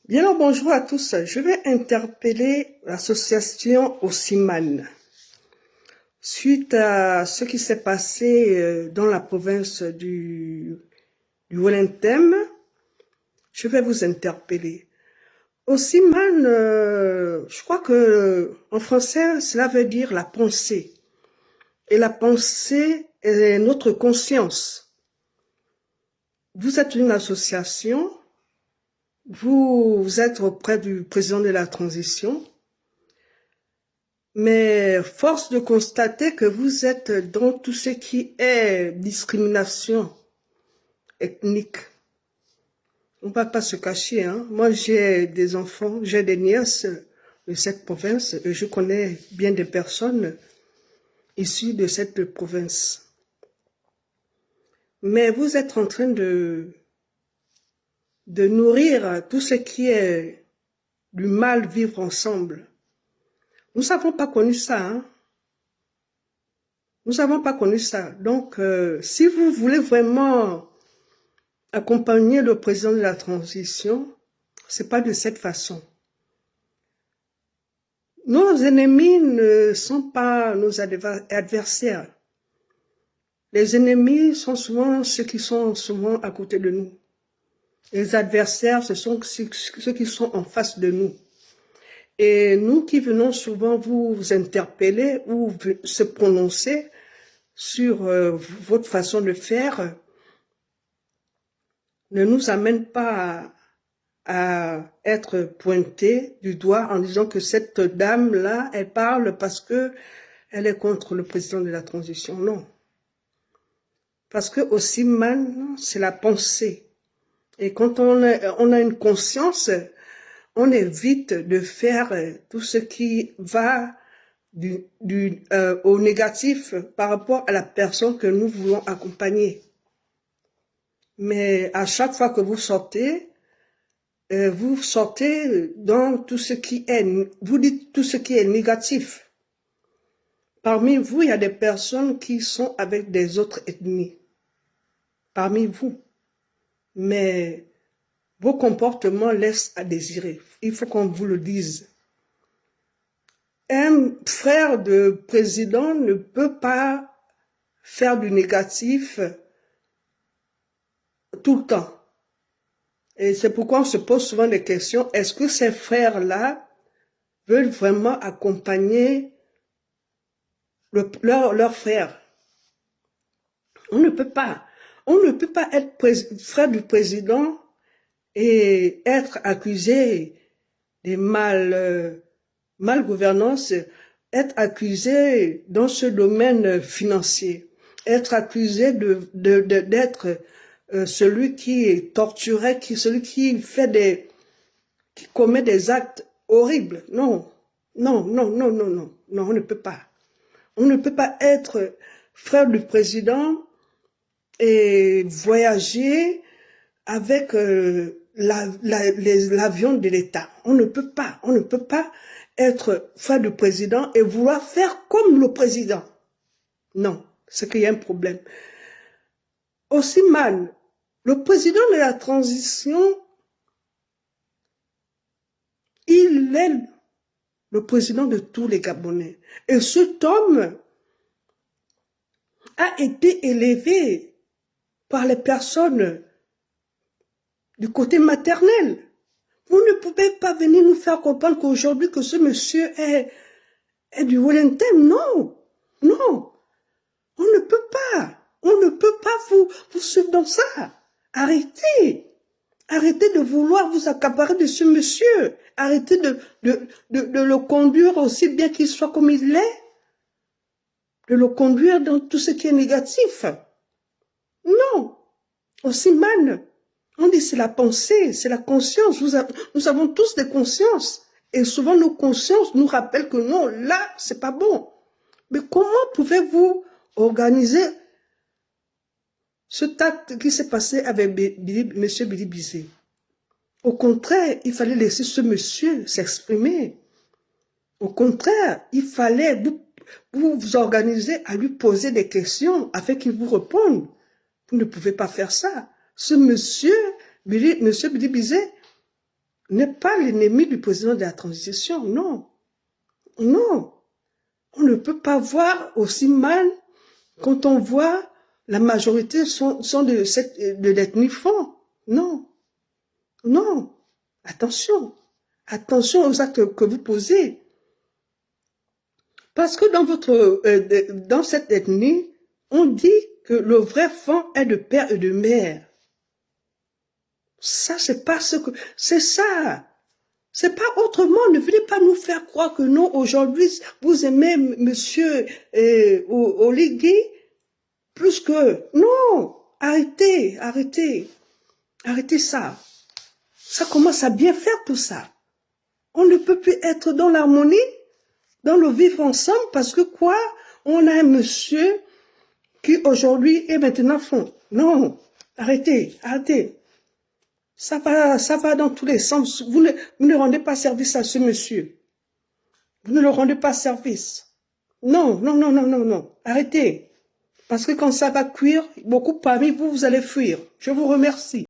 Bien le bonjour à tous. Je vais interpeller l'association Osiman suite à ce qui s'est passé dans la province du Wellington. Je vais vous interpeller. Osiman, je crois que en français, cela veut dire la pensée. Et la pensée est notre conscience. Vous êtes une association. Vous êtes auprès du président de la transition, mais force de constater que vous êtes dans tout ce qui est discrimination ethnique. On ne va pas se cacher, hein. Moi, j'ai des enfants, j'ai des nièces de cette province et je connais bien des personnes issues de cette province. Mais vous êtes en train de nourrir tout ce qui est du mal vivre ensemble. Nous n'avons pas connu ça. Hein? Nous n'avons pas connu ça. Donc, si vous voulez vraiment accompagner le président de la transition, c'est pas de cette façon. Nos ennemis ne sont pas nos adversaires. Les ennemis sont souvent ceux qui sont souvent à côté de nous. Les adversaires, ce sont ceux qui sont en face de nous. Et nous qui venons souvent vous interpeller ou se prononcer sur votre façon de faire, ne nous amène pas à être pointés du doigt en disant que cette dame-là, elle parle parce que elle est contre le président de la transition. Non. Parce que aussi, c'est la pensée. Et quand on a une conscience, on évite de faire tout ce qui va au négatif par rapport à la personne que nous voulons accompagner. Mais à chaque fois que vous sortez dans tout ce qui est, vous dites tout ce qui est négatif. Parmi vous, il y a des personnes qui sont avec des autres ethnies. Parmi vous. Mais vos comportements laissent à désirer. Il faut qu'on vous le dise. Un frère de président ne peut pas faire du négatif tout le temps. Et c'est pourquoi on se pose souvent des questions. Est-ce que ces frères-là veulent vraiment accompagner leur frère? On ne peut pas. On ne peut pas être frère du président et être accusé de malgouvernance, être accusé dans ce domaine financier, être accusé d'être celui qui torturait, celui qui commet des actes horribles. Non, non, non, non, non, non, non, on ne peut pas. On ne peut pas être frère du président et voyager avec l'avion de l'État. On ne peut pas être frère du président et vouloir faire comme le président. Non, c'est qu'il y a un problème. Aussi mal, le président de la transition, il est le président de tous les Gabonais. Et cet homme a été élevé par les personnes du côté maternel. Vous ne pouvez pas venir nous faire comprendre qu'aujourd'hui que ce monsieur est du Wellington. Non, non, on ne peut pas. On ne peut pas vous suivre dans ça. Arrêtez. Arrêtez de vouloir vous accaparer de ce monsieur. Arrêtez de le conduire aussi bien qu'il soit comme il est. De le conduire dans tout ce qui est négatif. Non. Aussi mal. On dit c'est la pensée, c'est la conscience. Nous avons tous des consciences. Et souvent nos consciences nous rappellent que non, là, c'est pas bon. Mais comment pouvez-vous organiser cet acte qui s'est passé avec M. Billy Bizet? Au contraire, il fallait laisser ce monsieur s'exprimer. Au contraire, il fallait vous organiser à lui poser des questions afin qu'il vous réponde. Vous ne pouvez pas faire ça. Ce monsieur, Billy Bizet, n'est pas l'ennemi du président de la transition, non. Non. On ne peut pas voir aussi mal quand on voit la majorité sont de l'ethnie Fon. Non. Non. Attention. Attention aux actes que vous posez. Parce que dans cette ethnie, on dit que le vrai Fon est de père et de mère. Ça, c'est pas ce que, c'est ça. C'est pas autrement. Ne venez pas nous faire croire que non, aujourd'hui, vous aimez monsieur Oligui plus que, non. Arrêtez, arrêtez. Arrêtez ça. Ça commence à bien faire tout ça. On ne peut plus être dans l'harmonie, dans le vivre ensemble, parce que quoi? On a un monsieur qui aujourd'hui est maintenant fond. Non. Arrêtez, arrêtez. Ça va dans tous les sens. Vous ne rendez pas service à ce monsieur. Vous ne le rendez pas service. Non, non, non, non, non, non. Arrêtez. Parce que quand ça va cuire, beaucoup parmi vous, vous allez fuir. Je vous remercie.